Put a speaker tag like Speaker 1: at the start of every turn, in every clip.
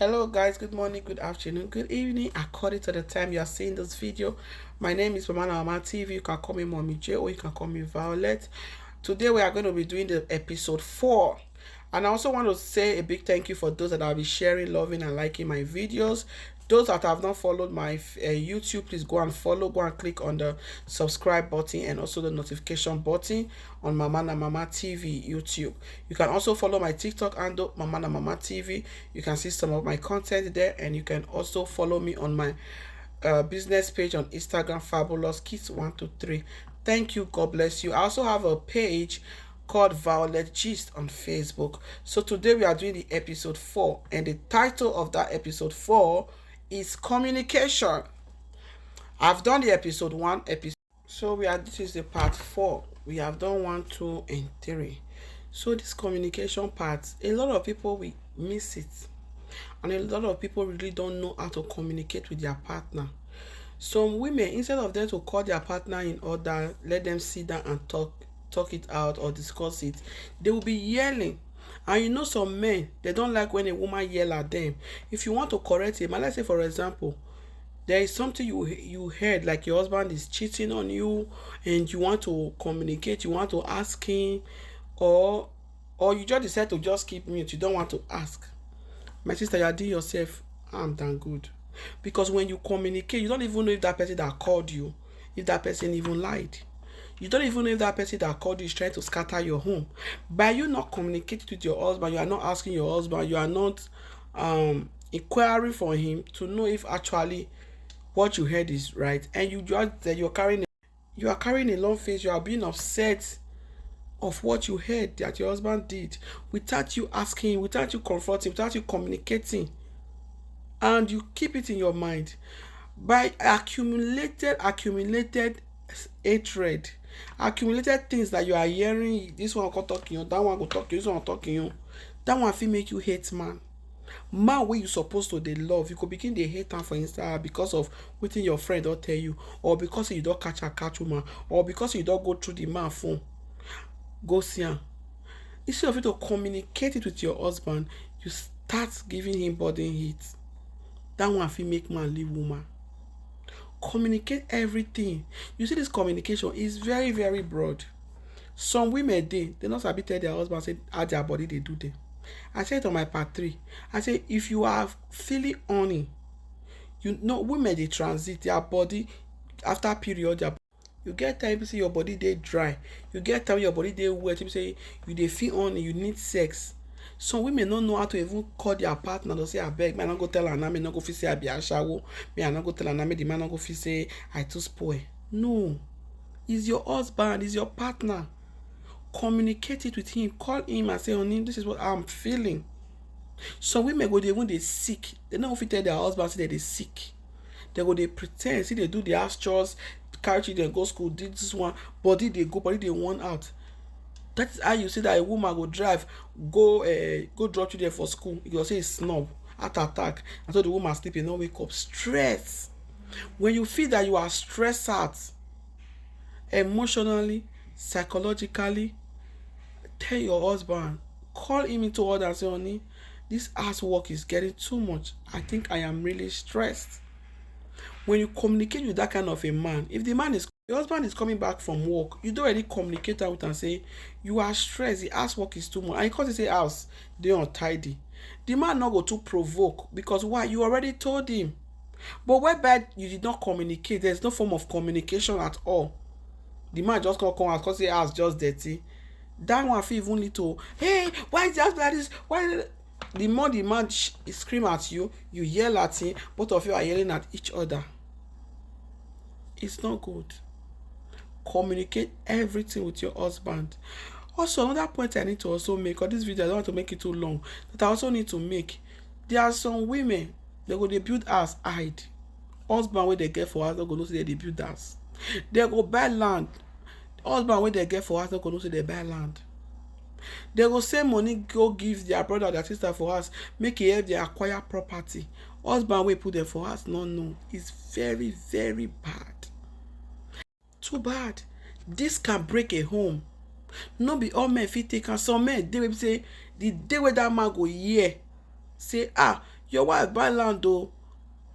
Speaker 1: Hello guys, good morning, good afternoon, good evening according to the time you are seeing this video. My name is Mama TV. You can call me Mommy J or you can call me Violet. Today we are going to be doing the episode 4, and I also want to say a big thank you for those that have been sharing, loving and liking my videos. Those that have not followed my YouTube, please go and follow. Go and click on the subscribe button and also the notification button on Mama TV YouTube. You can also follow my TikTok handle Mama TV. You can see some of my content there, and you can also follow me on my business page on Instagram, Fabulous Kids 123. Thank you. God bless you. I also have a page called Violet Gist on Facebook. So today we are doing the episode 4, and the title of that episode 4 is communication. I've done the episode 1 episode. So this is the part 4. We have done 1, 2 and 3. So this communication part, a lot of people we miss it. And a lot of people really don't know how to communicate with their partner. Some women, instead of them to call their partner in order, let them sit down and talk it out or discuss it, they will be yelling. And you know, some men, they don't like when a woman yell at them. If you want to correct him, let's say for example, there is something you heard, like your husband is cheating on you, and you want to communicate, you want to ask him, or you just decide to just keep mute, you don't want to ask. My sister, you are doing yourself harm than good. Because when you communicate, you don't even know if that person that called you, if that person even lied. You don't even know if that person that called you is trying to scatter your home. By you not communicating with your husband, you are not asking your husband, you are not inquiring for him to know if actually what you heard is right. And you are carrying a long face, you are being upset of what you heard that your husband did without you asking, without you confronting, without you communicating. And you keep it in your mind by accumulated hatred, accumulated things that you are hearing. This one go talking you, that one go talking you, this one talking you. That one fit make you hate man wey you supposed to dey love. You could begin dey hate am for inside because of wetin your friend don tell you, or because you don catch woman, or because you don go through the man phone go see am. Instead of you to communicate it with your husband, you start giving him body heat. That one fit make man leave woman. Communicate everything. You see, this communication is very, very broad. Some women they not sabi tell their husband say how their body they do them. I said on my part 3, I say if you are feeling horny, you know women they transit their body after period. You get time to say your body they dry. You get time your body they wet. You say you they feel horny, you need sex. Some women don't know how to even call their partner to say I beg, me I not go tell her now, me not go fit say I be a shower, me I not go tell her now, me the man not go fit say I too spoil. No, it's your husband, it's your partner. Communicate it with him, call him and say, honey, this is what I'm feeling. Some women go they when they sick, they don't fit tell their husband say they sick. They go they pretend, see they do the house chores, carry children go school, did this one, body they go, body they want out. That is how you see that a woman go drive, go drop children for school. You go say it's snob, heart attack, and so the woman sleeping, not wake up. Stress. When you feel that you are stressed out, emotionally, psychologically, tell your husband, call him into order and say, honey, this house work is getting too much. I think I am really stressed. When you communicate with that kind of a man, if the man is your husband is coming back from work, you don't already communicate out and say you are stressed, the house work is too much, and because you say house they untidy, the man not go to provoke, because why? You already told him. But whereby you did not communicate, there's no form of communication at all. The man just come out because the house just dirty. That one feel even little, hey, why is just like this? Why? The more the man scream at you, you yell at him, both of you are yelling at each other. It's not good. Communicate everything with your husband. Also, another point I need to also make, or this video I don't want to make it too long, that I also need to make. There are some women, they go they build house hide. Husband where they get for house, they go know say they build house. They go buy land. Husband where they get for house, they go know say they buy land. They go send money go give their brother or their sister for house, make it help they acquire property. Husband wey put them for house, no. It's very, very bad. Too bad. This can break a home. No be all men fit take am. Some men they will say the day where that man go hear say your wife buy land o,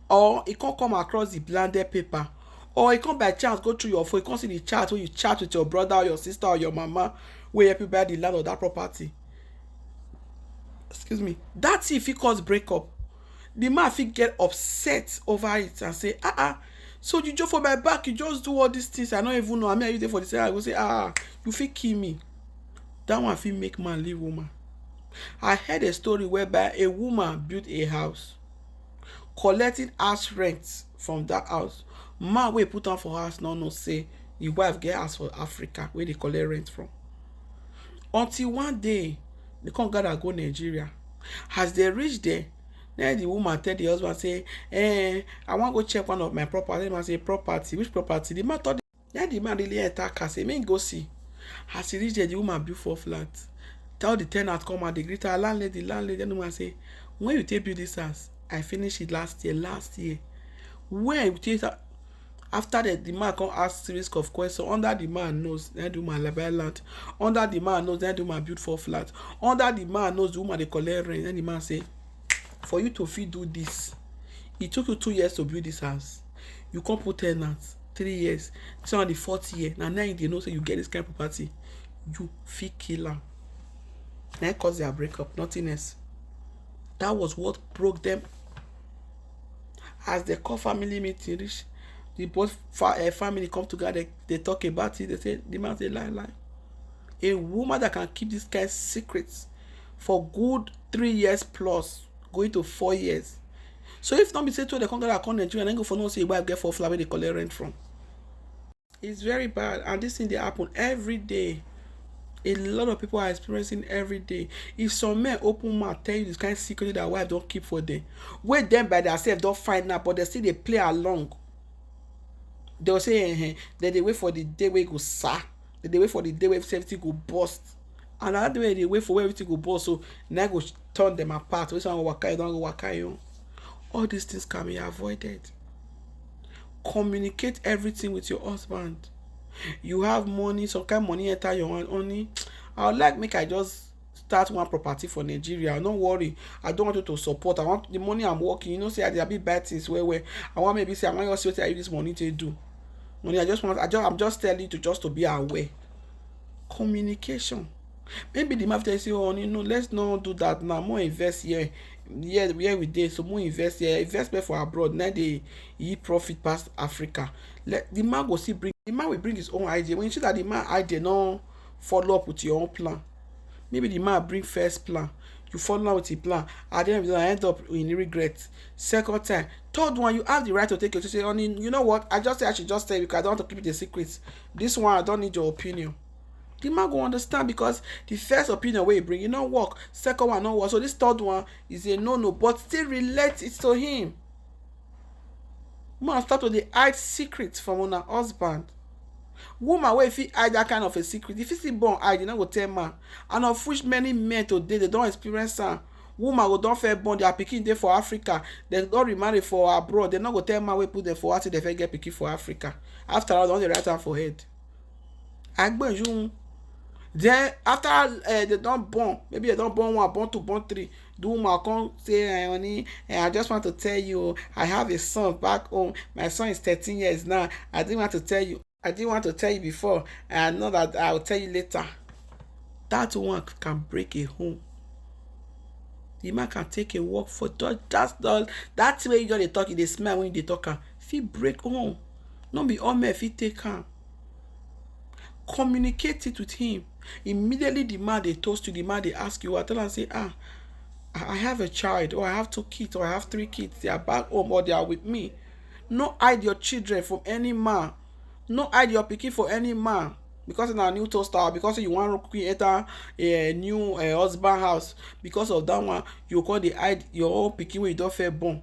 Speaker 1: or e can't come across the landed paper, or e come by chance go through your phone, e come see the chat wey you chat with your brother or your sister or your mama wey help you buy the land or that property. Excuse me, that thing fit cause breakup. The man fit get upset over it and say, so you just for my back, you just do all these things I no even know, I mean, are you there for the same? I go say, you fit kill me. That one fit make man leave woman. I heard a story whereby a woman built a house, collecting house rent from that house. Man wey put am for house no know say the wife get house for Africa where they collect rent from. Until one day they come gather go Nigeria. As they reach there, then the woman tell the husband say, I wan go check one of my property. The man say, property? Which property? The man thought, then the man really enter car say, make go see. As he reach there, the woman build 4 flats. Tell the tenant come and they greet her, landlady. Then the woman say, when you take build this house, I finished it last year. When you take after that, the man come ask series of questions. Under the man knows, then the woman buy land. Under the man knows, then the woman build 4 flats. Under the man knows, the woman they collect rent. Then the man say, for you to fit do this, it took you 2 years to build this house. You can't put tenants 3 years. So on the 4th year, now they know say you get this kind of property, you fit kill am. Now cause their breakup, nothing else. That was what broke them. As they call family meeting reach, the both family come together, they talk about it. They say, the man say, lie. A woman that can keep this kind of secrets for good 3 years plus, going to 4 years. So if not be say to the come gather come Nigeria and then go for no say wife get 4 flats where they collect rent from. It's very bad, and this thing they happen every day. A lot of people are experiencing every day. If some men open mouth tell you this kind of secret that wife don't keep for them, wait them by themselves don't find out, but they still they play along. They'll say, then they wait for the day where it go sa. Then they wait for the day where everything go bust. And another way they wait for where everything go bust, so now go turn them apart. Which one go waka, you don't go waka you. All these things can be avoided. Communicate everything with your husband. You have money, some kind of money enter your hand only. I would like make I just start one property for Nigeria. Don't worry, I don't want you to support. I want the money I'm working. You know, say I be bad things where I want maybe say I want you to see what I use this money to do. Money, I'm just telling you to be aware. Communication. Maybe the man tell you, oh, no, let's not do that now. More invest here. Yeah, we did. So more invest here. Investment for abroad. Now they profit past Africa. Let the man go see bring. The man will bring his own idea. When you see that the man idea no follow up with your own plan, maybe the man bring first plan. You follow up with the plan. And then you end up in regret. Second time, third one, you have the right to take it to say, only you know what? I should just tell you because I don't want to keep it a secret. This one I don't need your opinion. The man go understand because the first opinion where you bring, you know work. Second one, no work. So this third one is a no, but still relate it to him. Man start to the hide secrets from her husband. Woman wey fit hide that kind of a secret, if you see born hide, you no go tell man. And of which many men today they don't experience am. Woman go don first born their pikin dey for Africa, they don remarry for abroad, they no go tell man wey put them for house they first get pikin for Africa. After all, don dey write am for head. Agbeju. Then after they don born, maybe they don born 1, born 2, born 3. The woman come say, honey, I just want to tell you, I have a son back home. My son is 13 years now. I didn't want to tell you before. I know that I will tell you later. That one can break a home. The man can take a walk for that's way you just talk, they smell when they talk. If he break home, not be all men if he take him. Communicate it with him. Immediately the man they toast you, the man they ask you, I tell and say, I have a child, or I have 2 kids, or I have 3 kids, they are back home, or they are with me. No hide your children from any man. No hide your pikin for any man. Because in a new toaster, because you want to create a new husband house, because of that one, you can't hide your own pikin when you don't feel born.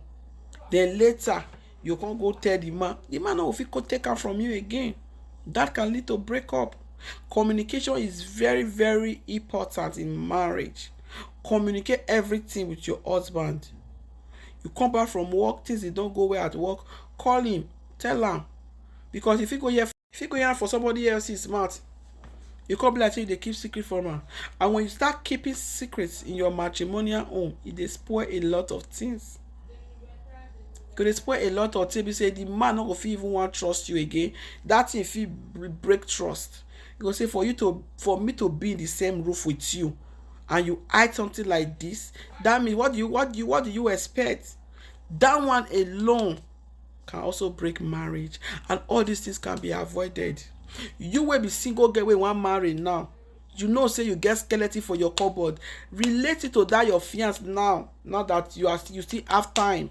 Speaker 1: Then later, you can't go tell the man no fit go take her from you again. That can lead to breakup. Communication is very, very important in marriage. Communicate everything with your husband. You come back from work, things they don't go well at work, call him, tell him. Because if you go here for somebody else's mouth, you can't be like you they keep secret from her. And when you start keeping secrets in your matrimonial home, it they spoil a lot of things. Go dey spoil a lot of things. Be say the man no go fit even wan trust you again. That thing fit break trust. You go say for me to be in the same roof with you, and you hide something like this, that means what do you expect? That one alone can also break marriage, and all these things can be avoided. You will be single girl wey wan marry now, you know say you get skeleton for your cupboard, relate it to that your fiance now that you still have time.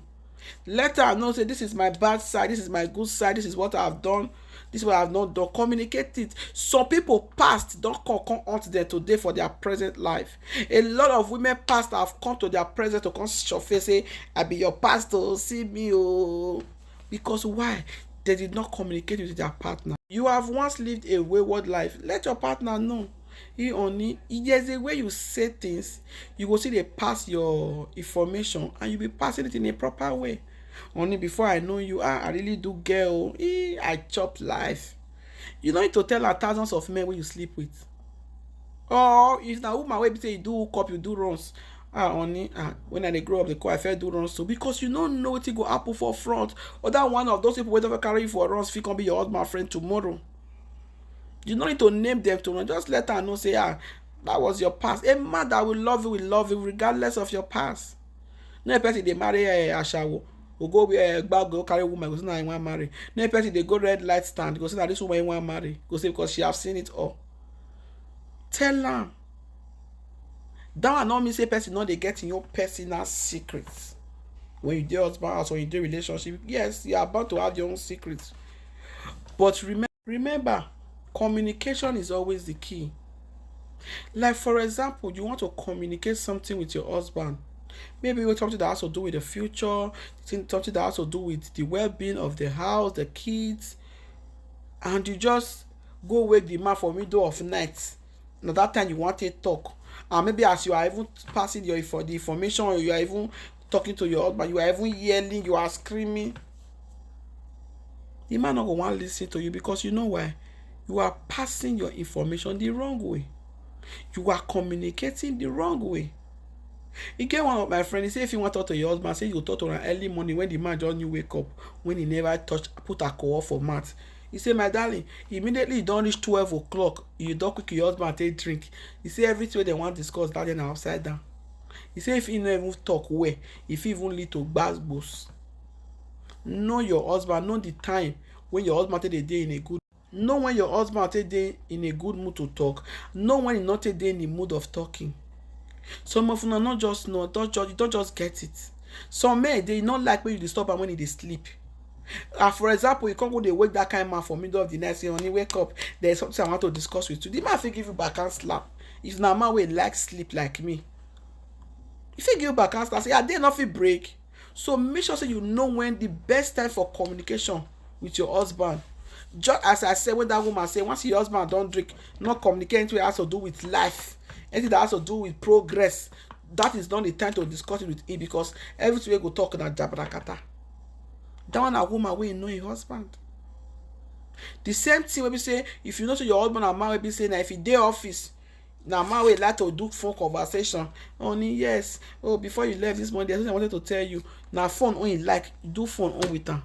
Speaker 1: Let her know say this is my bad side, this is my good side, this is what I have done, this is what I have not done. Communicate it. Some people past don't come onto them today for their present life. A lot of women past have come to their present to come show face say I be your pastor, see me oh. Because why? They did not communicate with their partner. You have once lived a wayward life, let your partner know. There's a way you say things, you go see they pass your information and you be passing it in a proper way. Only before I know you, I really do girl, I chop life. You don't need to tell her thousands of men when you sleep with. Or if na woman wey be say you do hook up, you do runs. When I dey grow up, dey call I first do runs too, because you no know wetin go happen for front. Or that one of those people wey don carry you for runs fit come be your husband friend tomorrow. You no need to name them to run. Just let her know say that was your past. A man that will love you regardless of your past. No person dey marry ashawo go gbag go carry woman go say na him wan marry. No person dey go red light stand go say na this woman him wan marry, go say because she have seen it all. Tell am. That one no mean say person no dey get in your personal secrets. When you dey husband house or you dey relationship, yes, you are about to have your own secrets. But remember, communication is always the key. Like for example, you want to communicate something with your husband. Maybe something that has to do with the future, something that has to do with the well-being of the house, the kids, and you just go wake the man for middle of night. Now that time you want to talk, and maybe as you are even passing the information, or you are even talking to your husband, you are even yelling, you are screaming. The man not going to want to listen to you, because you know why? You are passing your information the wrong way. You are communicating the wrong way. You get one of my friends, he say if you want to talk to your husband, say you talk to him early morning when the man just new wake up, when he never put alcohol for mat. He say, my darling, immediately you don't reach 12 o'clock, you don't quick your husband take drink. He say everything they want to discuss that then upside down. He say if you never even talk well, if you even lead to gbas. Know your husband, know the time when your husband take a day in a good. Know when your husband take day in a good mood to talk. Know when he not take day in the mood of talking. Some of you not just know, you don't just get it. Some men they not like when you disturb them when they sleep. For example, you can't go they wake that kind of man for middle of the night, say when you wake up, there's something I want to discuss with you. The man will give you back and slap. If na man will like sleep like me, if you give you back and slap, say I did not feel break. So make sure say you know when the best time for communication with your husband. Just as I said when that woman say once your husband don't drink, not communicate anything that has to do with life, anything that has to do with progress, that is not the time to discuss it with him, because everything we go talk na jabrakata. That one a woman wey know your husband. The same thing wey be say if you know to your husband and man wey be say na if he dey office, na man wey like to do phone conversation. Only yes, oh before you left this morning, there's something I wanted to tell you. Na phone only like do phone on with am.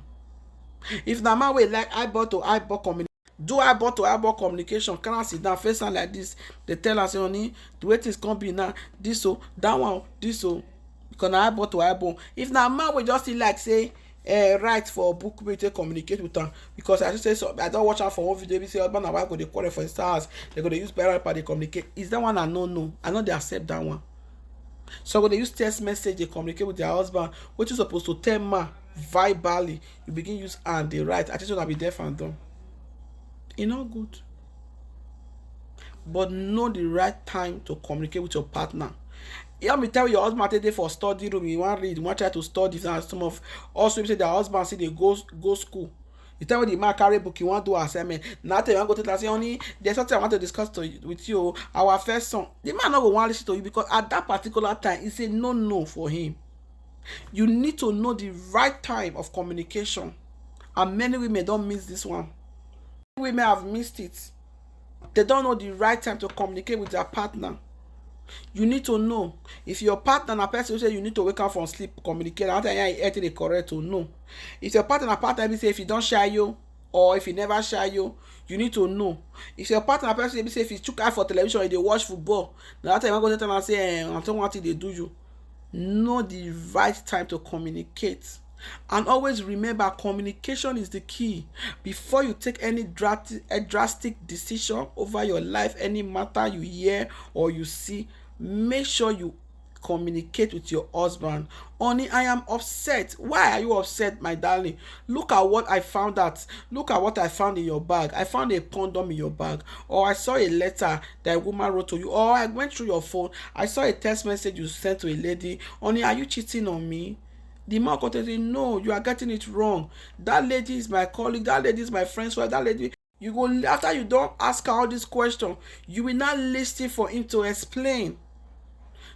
Speaker 1: If na man wey like eyeball to eyeball communication, do eyeball to eyeball communication. Can I sit down face am like this? They tell us honey, the way things come be now, this so that one, this so, because na eyeball to eyeball. If na man wey just still like say write for book wey take communicate with am, because I just say so I don watch am for one video, say husband and wife go dey quarrel for inside house, they go dey use parallel paper dey communicate. Is that one I no I no dey accept that one. So when they use text message, they communicate with their husband. What you supposed to tell man verbally, you begin use and they write. I just want to be deaf and dumb. It's not good. But know the right time to communicate with your partner. You me tell your husband take day for study room, you want read, you want try to study. And some of also say their husband say they go school. You tell the man carry book, you want to do assignment. Now you want to go to say, honey, there's something I want to discuss with you. Our first son. The man not going to want to listen to you, because at that particular time, it's a no for him. You need to know the right time of communication. And many women don't miss this one. Many women have missed it. They don't know the right time to communicate with their partner. You need to know. If your partner na person who say you need to wake up from sleep, communicate, I tell you everything dey correct to know. If your partner be say if you don shy you, or if he never shy you, you need to know. If your partner person be say if you chook eye for television or dey watch football, na that time you go tell am say I don't want it dey do you. Know the right time to communicate. And always remember, communication is the key. Before you take any drastic decision over your life, any matter you hear or you see, make sure you communicate with your husband. Honey, I am upset. Why are you upset, my darling? Look at what I found out. Look at what I found in your bag. I found a condom in your bag. Or I saw a letter that a woman wrote to you. Or I went through your phone. I saw a text message you sent to a lady. Honey, are you cheating on me? The man can say, no, you are getting it wrong. That lady is my colleague. That lady is my friend's wife. That lady. You go, after you don't ask her all these questions, you will not listen for him to explain.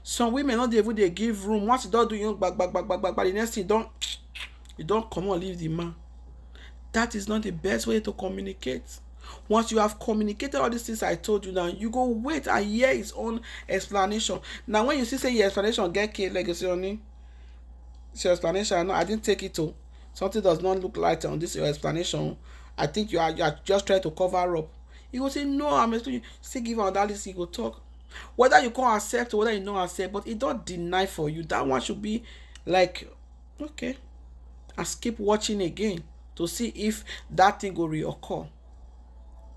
Speaker 1: Some women not even they give room. Once you don't do you back, the next thing you don't come on leave the man. That is not the best way to communicate. Once you have communicated all these things I told you now, you go wait and hear his own explanation. Now when you see say your explanation get killed, like you say, honey, it's your explanation. No, I didn't take it to. Something does not look right on this your explanation. I think you are just trying to cover up. You will say, no, I'm explaining. Still give on that list, you go talk. Whether you can accept or whether you don't accept, but it don't deny for you. That one should be like, okay, and keep watching again to see if that thing will reoccur.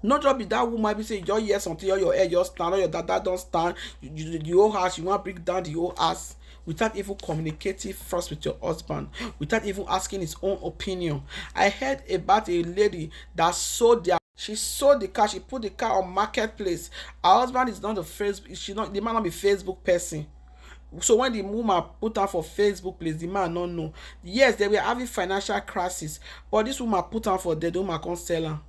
Speaker 1: Not just be that woman be say you just hear something or your head just stand or your dada don't stand. The whole house, you want to break down the whole house without even communicating first with your husband, without even asking his own opinion. I heard about a lady that sold she sold the car, she put the car on marketplace. Her husband is not the man not be Facebook person. So when the woman put her for Facebook place, the man not know. Yes, they were having financial crisis, but this woman put her for the woman can't sell her.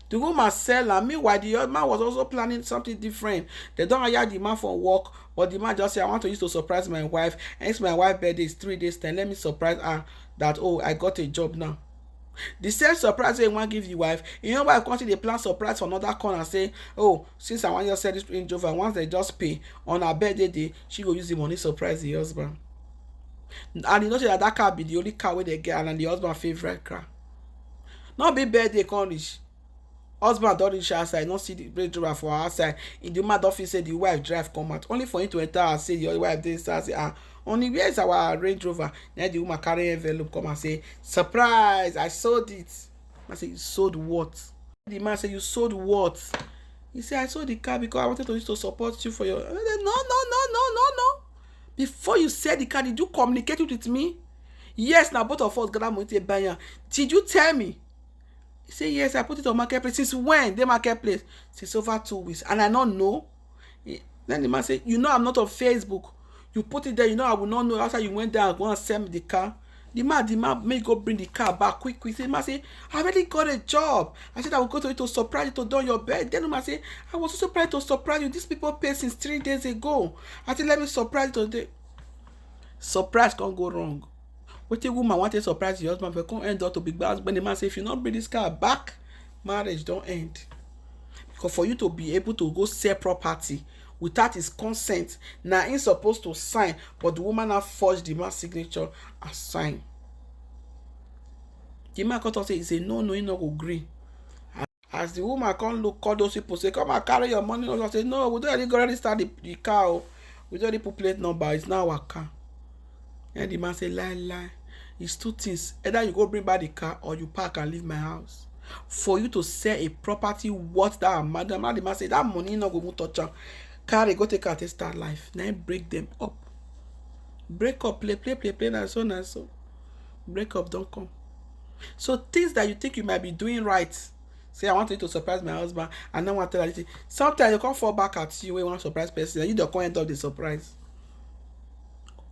Speaker 1: The woman sell her. Meanwhile, the other man was also planning something different. They don't hire the man for work, but the man just say, I want to use to surprise my wife. And it's my wife's birthday is 3 days time. Let me surprise her that, oh, I got a job now. The same surprise wey you wan give the wife, you know why I come see the plan surprise for another corner and say, oh, since I wan just sell this Range Rover, once they just pay on her birthday day, she go use the money surprise the husband. And you know that car be the only car wey they get and the husband favorite car. Not be birthday come reach, husband don reach outside, not see the Range Rover for outside. In the woman don feel say the wife drive come out, only for him to enter and say the wife dey inside say, only where is our Range Rover? Then the woman carry envelope come and say, surprise, I sold it. I say, you sold what? The man say, you sold what? He say, I sold the car because I wanted to use to support you for your. I said, no. Before you sell the car, did you communicate it with me? Yes, now both of us gather money to buy it. Did you tell me? He say, yes, I put it on marketplace. Since when? The marketplace? Since over 2 weeks. And I don't know. Then the man say, you know I'm not on Facebook. You put it there, you know I will not know. After you went there and go and sell me the car. The man may go bring the car back quick. The man say, I already got a job. I said I will go to it to surprise you to do your bed. Then the man say, I was also surprised to surprise you. These people paid since 3 days ago. I said, let me surprise you today. Surprise can't go wrong. What the woman wanted to surprise your husband, but can't end up to be bad. When the man say, if you not bring this car back, marriage don't end. Because for you to be able to go sell property without his consent, now he's supposed to sign, but the woman have forged the man's signature and sign. The man can't say, he say, no, he not agree. As the woman can't look, call those people, say, come and carry your money. I say, no, we don't already start the car. We don't already put plate number. It's now our car. And the man say, lie. It's 2 things. Either you go bring back the car or you park and leave my house. For you to sell a property worth that amount, the man say, that money not going to touch am. Carry, go take out a start life. Now break them up. Break up, play, na so. Break up, don't come. So things that you think you might be doing right. Say, I want you to surprise my husband, and then want to tell you. Sometimes you can't fall back at you when you want to surprise person, and you don't end up the surprise.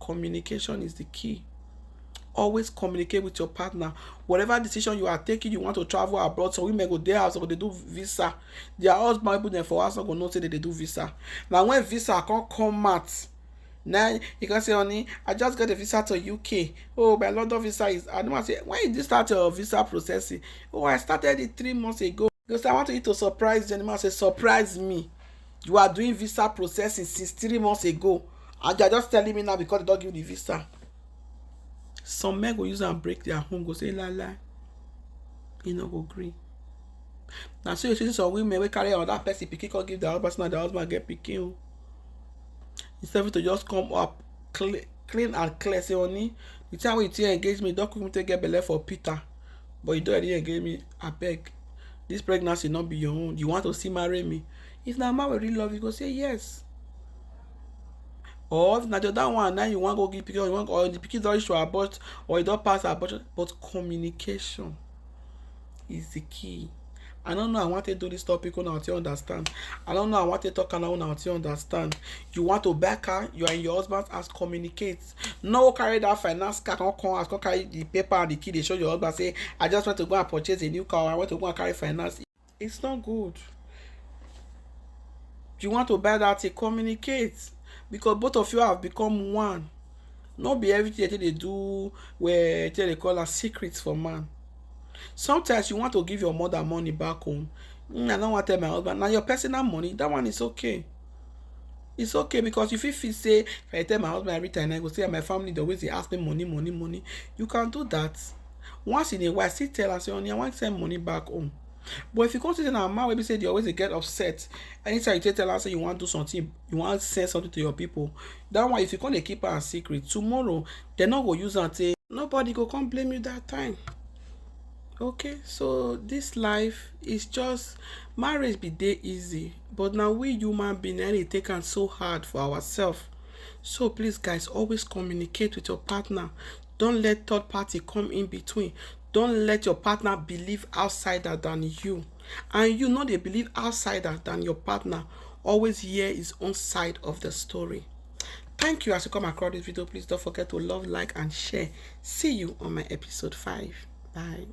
Speaker 1: Communication is the key. Always communicate with your partner. Whatever decision you are taking, you want to travel abroad, so women go there house or they do visa. Their husband people there for us not gonna say that they do visa. Now when visa can't come out, now you can say, honey, I just got a visa to UK. Oh, my London visa is. I don't want to say, when did you start your visa processing? Oh, I started it 3 months ago. Because I want you to surprise the man. Say, surprise me. You are doing visa processing since 3 months ago, and you are just telling me now because they don't give you the visa. Some men go use and break their home, go say la la, he no go gree. Now so you see some women wey carry another person pikin come give their husband, so now the husband get pikin. Instead of to just come up clean and clear, say honey, the time wey you take engage me, don't quick me take get belle for Peter, but you don already engage me. Abeg, this pregnancy not be your own. You want to still marry me? If na man wey really love you, go say yes. Or if na the other one now you wan go give pikin, or the pikin don reach to abort, or e don pass abortion. But communication is the key. I don't know I want to do this topic when I want to understand. I don't know I want to talk and I want to understand. You want to back her, you are in your husband's house, communicate. No carry that finance car, come carry the paper and the key, they show your husband, say, I just want to go and purchase a new car, I want to go and carry finance. It's not good. You want to buy that, communicate. Because both of you have become one. Not be everything they do where they call a secrets for man. Sometimes you want to give your mother money back home. I don't want to tell my husband. Now your personal money, that one is okay. It's okay, because if you say, if I tell my husband every time, I go say my family, they always ask me money. You can do that. Once in a while, still tell us, honey, I want to send money back home. But if you come to a man, maybe say they always get upset. Anytime you tell us you want to do something, you want to say something to your people, that one, if you can't keep her a secret, tomorrow they're not going to use and say nobody go come blame you that time. Okay, so this life is just, marriage be dey easy, but now we human being and take am so hard for ourselves. So please guys, always communicate with your partner. Don't let third party come in between. Don't let your partner believe outsider than you, and you know they believe outsider than your partner. Always hear his own side of the story. Thank you. As you come across this video, please don't forget to love, like and share. See you on my episode 5. Bye.